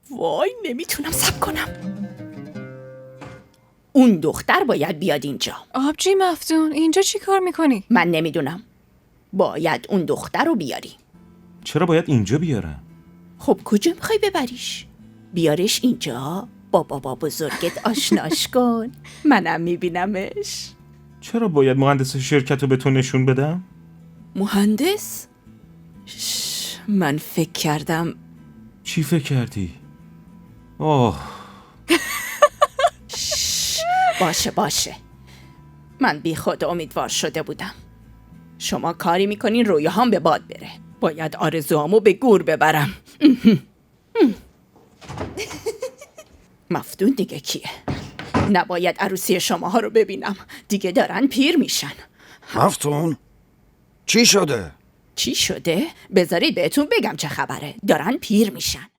وای نمیتونم صبر کنم. اون دختر باید بیاد اینجا. آبجی مفتون اینجا چی کار میکنی؟ من نمیدونم. باید اون دختر رو بیاری. چرا باید اینجا بیارم؟ خب کجا میخوای ببریش؟ بیارش اینجا، با بابا بزرگت آشناش کن. منم میبینمش. چرا باید مهندس شرکت رو به تو نشون بدم؟ مهندس؟ من فکر کردم. چی فکر کردی؟ اوه. باشه من بی خود امیدوار شده بودم. شما کاری میکنین رویاهام به باد بره. باید آرزوهامو به گور ببرم. مفتون دیگه کیه؟ نباید عروسی شماها رو ببینم. دیگه دارن پیر میشن. مفتون چی شده؟ چی شده؟ بذارید بهتون بگم چه خبره. دارن پیر میشن.